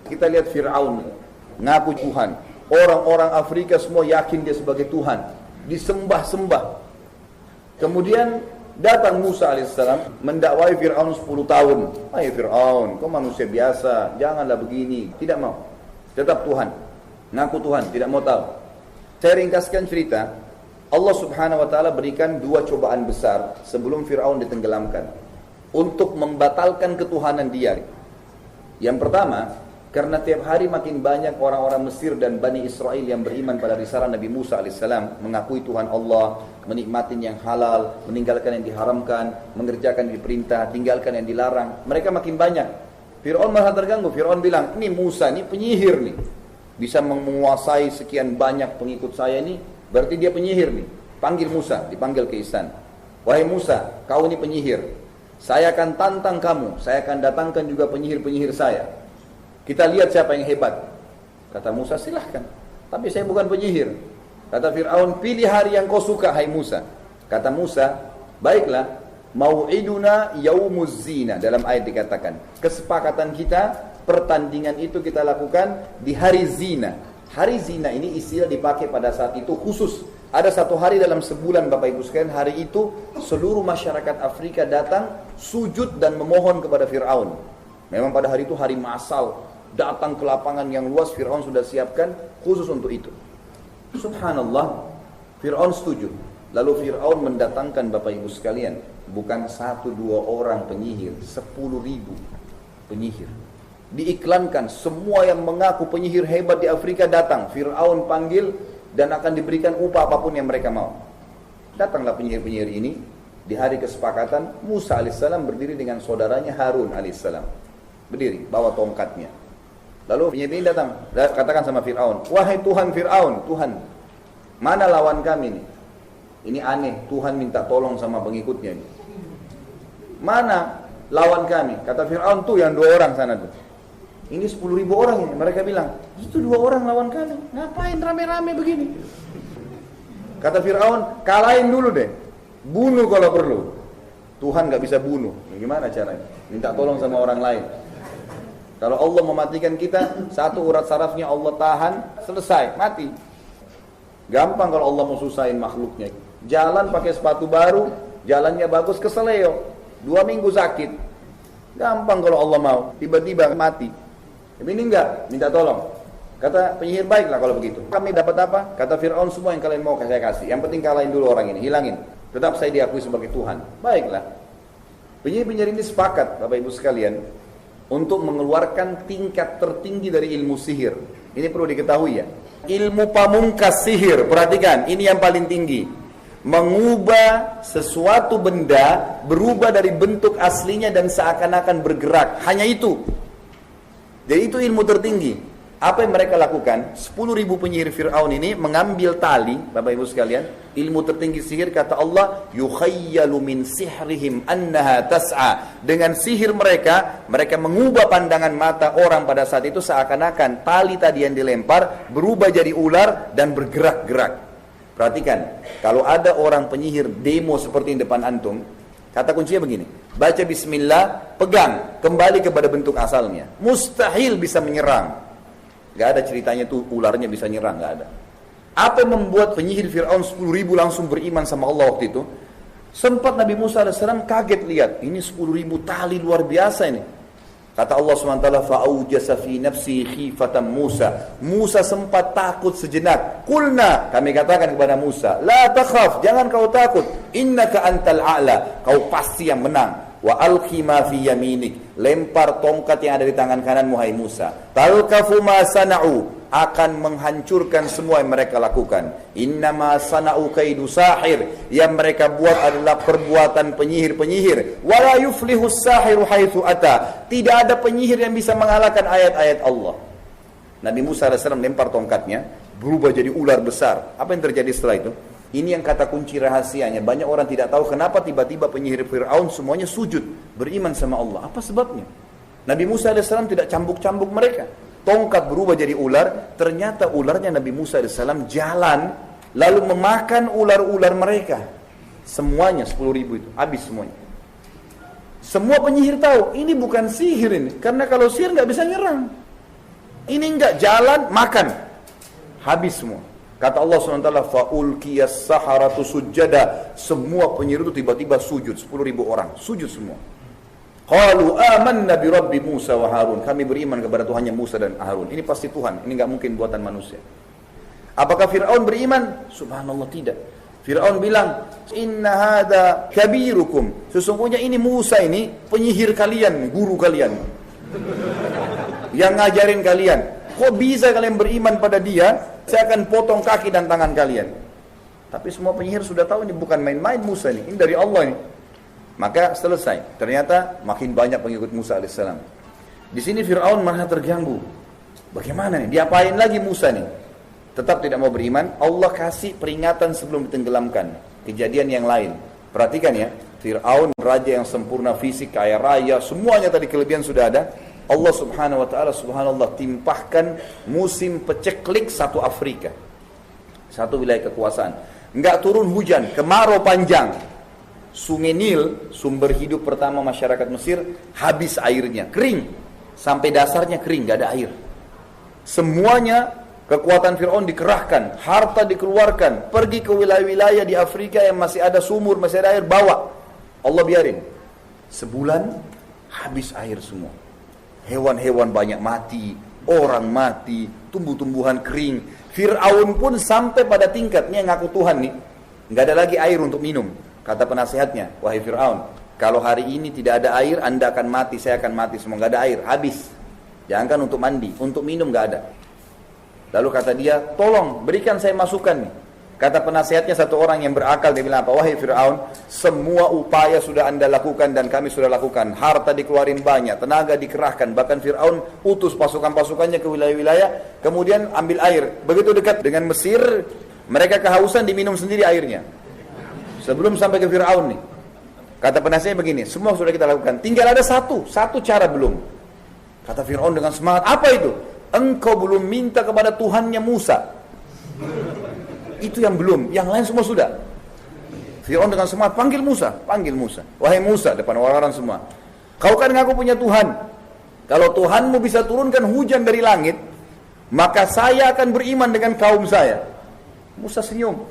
Kita lihat Fir'aun, ngaku Tuhan. Orang-orang Afrika semua yakin dia sebagai Tuhan. Disembah-sembah. Kemudian datang Musa alaihissalam mendakwai Fir'aun 10 tahun. Hai Fir'aun, kau manusia biasa, janganlah begini. Tidak mau. Tetap Tuhan. Ngaku Tuhan, tidak mau tahu. Saya ringkaskan cerita. Allah subhanahu wa ta'ala berikan 2 cobaan besar sebelum Fir'aun ditenggelamkan. Untuk membatalkan ketuhanan dia. Yang pertama, karena tiap hari makin banyak orang-orang Mesir dan Bani Israel yang beriman pada risalah Nabi Musa alaihissalam, mengakui Tuhan Allah, menikmati yang halal, meninggalkan yang diharamkan, mengerjakan yang diperintah, tinggalkan yang dilarang. Mereka makin banyak. Fir'aun malah terganggu. Fir'aun bilang, ini Musa, ini penyihir nih. Bisa menguasai sekian banyak pengikut saya ini, berarti dia penyihir nih. Panggil Musa, dipanggil ke istana. Wahai Musa, kau ini penyihir. Saya akan tantang kamu, saya akan datangkan juga penyihir-penyihir saya. Kita lihat siapa yang hebat. Kata Musa, silahkan. Tapi saya bukan penyihir. Kata Fir'aun, pilih hari yang kau suka, hai Musa. Kata Musa, baiklah. Mau'iduna yaumuz zina. Dalam ayat dikatakan, kesepakatan kita, pertandingan itu kita lakukan di hari zina. Hari zina ini istilah dipakai pada saat itu khusus. Ada satu hari dalam sebulan Bapak Ibu sekalian, hari itu seluruh masyarakat Afrika datang sujud dan memohon kepada Fir'aun. Memang pada hari itu hari masal, datang ke lapangan yang luas, Fir'aun sudah siapkan khusus untuk itu. Subhanallah, Fir'aun setuju. Lalu Fir'aun mendatangkan Bapak Ibu sekalian, bukan 1-2 orang penyihir, 10.000 penyihir. Diiklankan, semua yang mengaku penyihir hebat di Afrika datang. Fir'aun panggil dan akan diberikan upah apapun yang mereka mau. Datanglah penyihir-penyihir ini. Di hari kesepakatan, Musa alaihissalam berdiri dengan saudaranya Harun alaihissalam. Berdiri, bawa tongkatnya. Lalu penyihir ini datang, katakan sama Fir'aun, wahai Tuhan Fir'aun, Tuhan, mana lawan kami nih? Ini aneh, Tuhan minta tolong sama pengikutnya ini. Mana lawan kami? Kata Fir'aun, tuh yang 2 orang sana tuh. Ini 10.000 orang ini. Mereka bilang, itu 2 orang lawan kami. Ngapain rame-rame begini? Kata Fir'aun, kalahin dulu deh. Bunuh kalau perlu. Tuhan gak bisa bunuh. Gimana caranya? Minta tolong sama orang lain. Kalau Allah mematikan kita, 1 urat sarafnya Allah tahan, selesai, mati. Gampang kalau Allah mau susahin makhluknya. Jalan pakai sepatu baru, jalannya bagus, keseleo. 2 minggu sakit. Gampang kalau Allah mau. Tiba-tiba mati. Tapi ini enggak, minta tolong. Kata penyihir, baiklah kalau begitu. Kami dapat apa? Kata Fir'aun, semua yang kalian mau saya kasih. Yang penting kalahin dulu orang ini, hilangin. Tetap saya diakui sebagai Tuhan. Baiklah. Penyihir-penyihir ini sepakat, Bapak Ibu sekalian, untuk mengeluarkan tingkat tertinggi dari ilmu sihir. Ini perlu diketahui ya. Ilmu pamungkas sihir, perhatikan, ini yang paling tinggi. Mengubah sesuatu benda, berubah dari bentuk aslinya dan seakan-akan bergerak. Hanya itu. Jadi itu ilmu tertinggi. Apa yang mereka lakukan? 10.000 penyihir Fir'aun ini mengambil tali, Bapak Ibu sekalian, ilmu tertinggi sihir, kata Allah, yukhayyalu min sihrihim annaha tas'a. Dengan sihir mereka mengubah pandangan mata orang pada saat itu seakan-akan tali tadi yang dilempar berubah jadi ular dan bergerak-gerak. Perhatikan, kalau ada orang penyihir demo seperti di depan antum, kata kuncinya begini, baca bismillah, pegang, kembali kepada bentuk asalnya. Mustahil bisa menyerang. Gak ada ceritanya tuh ularnya bisa nyerang, gak ada. Apa yang membuat penyihir Fir'aun 10.000 langsung beriman sama Allah waktu itu? Sempat Nabi Musa AS kaget lihat, ini 10.000 tali luar biasa ini. Kata Allah SWT, fa'aujasa fi nafsi khifatan Musa. Musa sempat takut sejenak. Qulna, kami katakan kepada Musa, la takhaf, jangan kau takut. Innaka antal a'la, kau pasti yang menang. Wa alqi ma fi yaminik, lempar tongkat yang ada di tangan kanan hai Musa. Talqafu ma sana'u, akan menghancurkan semua yang mereka lakukan. Innama sana'u kaidu sahir, yang mereka buat adalah perbuatan penyihir-penyihir. Wala yuflihu sahiru haitsu ata, tidak ada penyihir yang bisa mengalahkan ayat-ayat Allah. Nabi Musa AS lempar tongkatnya, berubah jadi ular besar. Apa yang terjadi setelah itu? Ini yang kata kunci rahasianya. Banyak orang tidak tahu kenapa tiba-tiba penyihir Fir'aun semuanya sujud, beriman sama Allah. Apa sebabnya? Nabi Musa AS tidak cambuk-cambuk mereka. Tongkat berubah jadi ular. Ternyata ularnya Nabi Musa AS jalan, lalu memakan ular-ular mereka. Semuanya 10.000 itu, habis semuanya. Semua penyihir tahu, ini bukan sihir ini. Karena kalau sihir nggak bisa nyerang. Ini enggak, jalan, makan. Habis semua. Kata Allah SWT, fa'ulqiyas saharatu sujada. Semua penyihir itu tiba-tiba sujud, 10.000 orang, sujud semua. Qalu amanna bi Rabbi Musa wa Harun. Kami beriman kepada Tuhannya Musa dan Harun. Ini pasti Tuhan, ini enggak mungkin buatan manusia. Apakah Fir'aun beriman? Subhanallah, tidak. Fir'aun bilang, inna hadha kabirukum. Sesungguhnya ini Musa ini penyihir kalian, guru kalian. Yang ngajarin kalian. Kok bisa kalian beriman pada dia? Saya akan potong kaki dan tangan kalian. Tapi semua penyihir sudah tahu ini bukan main-main Musa ini dari Allah ini. Maka selesai. Ternyata makin banyak pengikut Musa alaihissalam. Di sini Fir'aun malah terganggu. Bagaimana nih? Diapain lagi Musa nih? Tetap tidak mau beriman. Allah kasih peringatan sebelum ditenggelamkan. Kejadian yang lain. Perhatikan ya. Fir'aun raja yang sempurna fisik, kaya raya, semuanya tadi kelebihan sudah ada. Allah subhanahu wa ta'ala subhanallah timpahkan musim peceklik satu Afrika. Satu wilayah kekuasaan. Enggak turun hujan, kemarau panjang. Sungai Nil, sumber hidup pertama masyarakat Mesir, habis airnya, kering. Sampai dasarnya kering, enggak ada air. Semuanya kekuatan Fir'aun dikerahkan, harta dikeluarkan, pergi ke wilayah-wilayah di Afrika yang masih ada sumur, masih ada air, bawa. Allah biarin. Sebulan habis air semua. Hewan-hewan banyak mati, orang mati, tumbuh-tumbuhan kering. Fir'aun pun sampai pada tingkatnya ngaku Tuhan nih, nggak ada lagi air untuk minum. Kata penasehatnya, wahai Fir'aun, kalau hari ini tidak ada air, Anda akan mati, saya akan mati semua, nggak ada air, habis. Jangankan untuk mandi, untuk minum nggak ada. Lalu kata dia, tolong berikan saya masukan nih. Kata penasehatnya satu orang yang berakal, dia bilang apa? Wahai Fir'aun, semua upaya sudah Anda lakukan dan kami sudah lakukan. Harta dikeluarin banyak, tenaga dikerahkan. Bahkan Fir'aun utus pasukan-pasukannya ke wilayah-wilayah, kemudian ambil air. Begitu dekat dengan Mesir, mereka kehausan, diminum sendiri airnya. Sebelum sampai ke Fir'aun nih. Kata penasehatnya begini, semua sudah kita lakukan. Tinggal ada satu cara belum. Kata Fir'aun dengan semangat, apa itu? Engkau belum minta kepada Tuhannya Musa. Itu yang belum, yang lain semua sudah. Fir'aun dengan semangat, panggil Musa. Wahai Musa, depan orang-orang semua. Kau kan ngaku punya Tuhan. Kalau Tuhanmu bisa turunkan hujan dari langit, maka saya akan beriman dengan kaum saya. Musa senyum.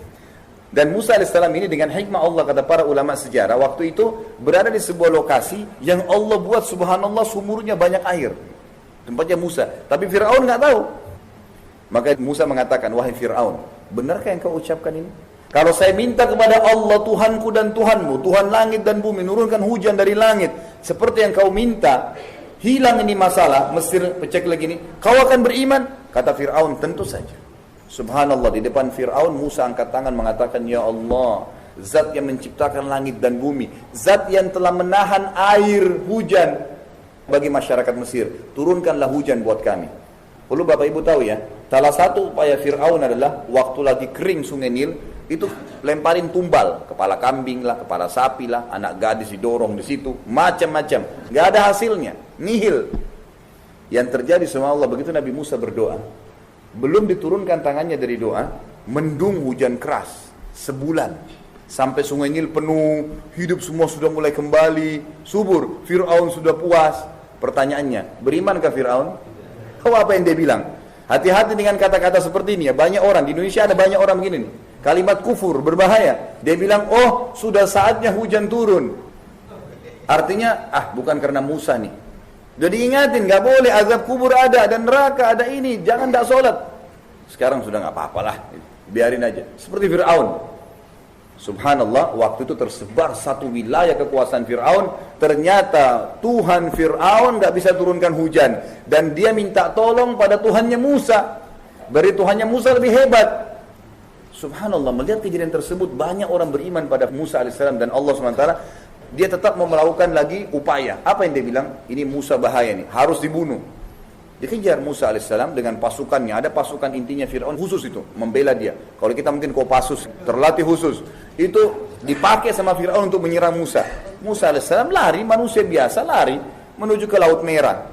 Dan Musa alaihissalam ini dengan hikmah Allah, kata para ulama sejarah, waktu itu berada di sebuah lokasi yang Allah buat subhanallah sumurnya banyak air. Tempatnya Musa. Tapi Fir'aun nggak tahu. Maka Musa mengatakan, wahai Fir'aun, benarkah yang kau ucapkan ini? Kalau saya minta kepada Allah Tuhanku dan Tuhanmu, Tuhan langit dan bumi, nurunkan hujan dari langit, seperti yang kau minta, hilang ini masalah, Mesir pecek lagi ini, kau akan beriman? Kata Fir'aun, tentu saja. Subhanallah, di depan Fir'aun, Musa angkat tangan mengatakan, ya Allah, Zat yang menciptakan langit dan bumi, Zat yang telah menahan air hujan bagi masyarakat Mesir, turunkanlah hujan buat kami. Perlu Bapak Ibu tahu ya, salah satu upaya Fir'aun adalah waktu lagi kering sungai Nil, itu lemparin tumbal, kepala kambing lah, kepala sapi lah, anak gadis didorong di situ, macam-macam, nggak ada hasilnya, nihil. Yang terjadi sama Allah begitu Nabi Musa berdoa, belum diturunkan tangannya dari doa, mendung hujan keras sebulan, sampai sungai Nil penuh, hidup semua sudah mulai kembali, subur. Fir'aun sudah puas. Pertanyaannya, berimankah Fir'aun? Apa yang dia bilang? Hati-hati dengan kata-kata seperti ini ya. Banyak orang, di Indonesia ada banyak orang begini nih. Kalimat kufur, berbahaya. Dia bilang, oh sudah saatnya hujan turun. Artinya, bukan karena Musa nih. Jadi ingatin, gak boleh, azab kubur ada, dan neraka ada ini. Jangan tak sholat. Sekarang sudah gak apa-apalah. Biarin aja. Seperti Fir'aun. Subhanallah, waktu itu tersebar satu wilayah kekuasaan Fir'aun. Ternyata Tuhan Fir'aun gak bisa turunkan hujan. Dan dia minta tolong pada Tuhannya Musa. Beri Tuhannya Musa lebih hebat. Subhanallah, melihat kejadian tersebut, banyak orang beriman pada Musa AS dan Allah SWT. Dia tetap mau melakukan lagi upaya. Apa yang dia bilang? Ini Musa bahaya nih, harus dibunuh. Dikejar Musa AS dengan pasukannya. Ada pasukan intinya Fir'aun khusus itu, membela dia. Kalau kita mungkin Kopassus, terlatih khusus. Itu dipakai sama Fir'aun untuk menyerang Musa. Musa AS lari, manusia biasa lari, menuju ke Laut Merah.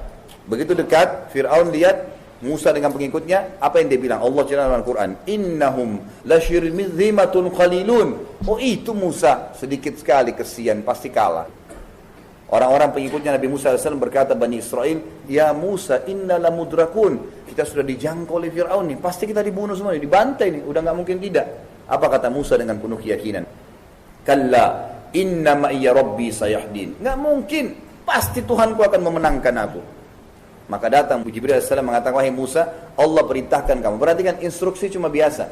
Begitu dekat, Fir'aun lihat Musa dengan pengikutnya, apa yang dia bilang? Allah cerita dalam Al-Quran, innahum lasyirmidhimatun qalilun. Oh itu Musa, sedikit sekali, kesian, pasti kalah. Orang-orang pengikutnya Nabi Musa AS berkata, Bani Israel, ya Musa inna lamudrakun, kita sudah dijangkau oleh Fir'aun nih, pasti kita dibunuh semua nih, dibantai nih, udah gak mungkin tidak. Apa kata Musa dengan penuh keyakinan? Kalla inna ma'iyya rabbi sayahdin, gak mungkin, pasti Tuhanku akan memenangkan aku. Maka datang Jibril AS mengatakan, wahai Musa, Allah perintahkan kamu. Perhatikan, instruksi cuma biasa.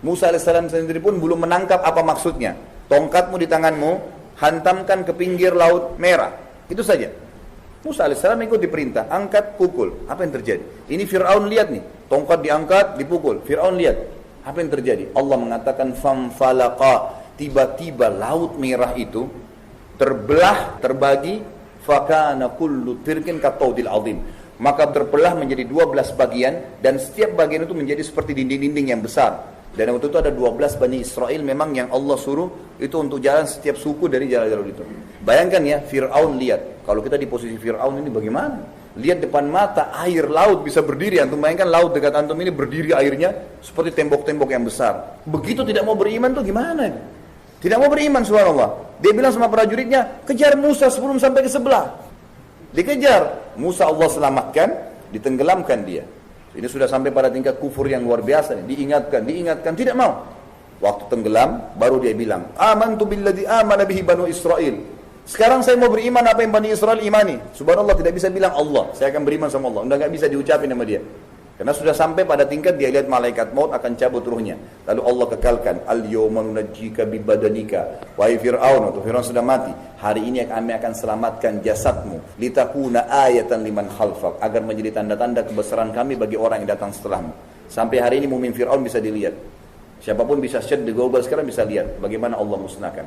Musa AS sendiri pun belum menangkap apa maksudnya. Tongkatmu di tanganmu, hantamkan ke pinggir laut merah. Itu saja. Musa AS mengikuti perintah, angkat, pukul. Apa yang terjadi? Ini Fir'aun lihat nih, tongkat diangkat, dipukul. Fir'aun lihat. Apa yang terjadi? Allah mengatakan, famfalaqa, tiba-tiba laut merah itu terbelah, terbagi, fakana kullu firqin kataudil azim. Maka terbelah menjadi 12 bagian, dan setiap bagian itu menjadi seperti dinding-dinding yang besar. Dan waktu itu ada 12 Bani Israel memang yang Allah suruh itu untuk jalan setiap suku dari jalan-jalan itu. Bayangkan ya, Fir'aun lihat. Kalau kita di posisi Fir'aun ini bagaimana? Lihat depan mata air laut bisa berdiri. Antum bayangkan laut dekat antum ini berdiri airnya seperti tembok-tembok yang besar. Begitu tidak mau beriman tuh gimana? Tidak mau beriman, subhanallah. Dia bilang sama prajuritnya, kejar Musa sebelum sampai ke sebelah. Dikejar. Musa Allah selamatkan, ditenggelamkan dia. Ini sudah sampai pada tingkat kufur yang luar biasa. Diingatkan, tidak mau. Waktu tenggelam, baru dia bilang, amantu billadzi amana bihi banu Israel. Sekarang saya mau beriman apa yang Bani Israel imani. Subhanallah, tidak bisa bilang Allah, saya akan beriman sama Allah. Udah gak bisa diucapin sama dia. Karena sudah sampai pada tingkat dia lihat malaikat maut akan cabut ruhnya. Lalu Allah kekalkan, al-yawma nunajjika bibadanika. Wahai Fir'aun, atau Fir'aun sudah mati. Hari ini kami akan selamatkan jasadmu. Litakuna ayatan liman khalfak. Agar menjadi tanda-tanda kebesaran kami bagi orang yang datang setelahmu. Sampai hari ini mumin Fir'aun bisa dilihat. Siapapun bisa search di Google sekarang bisa lihat bagaimana Allah musnahkan.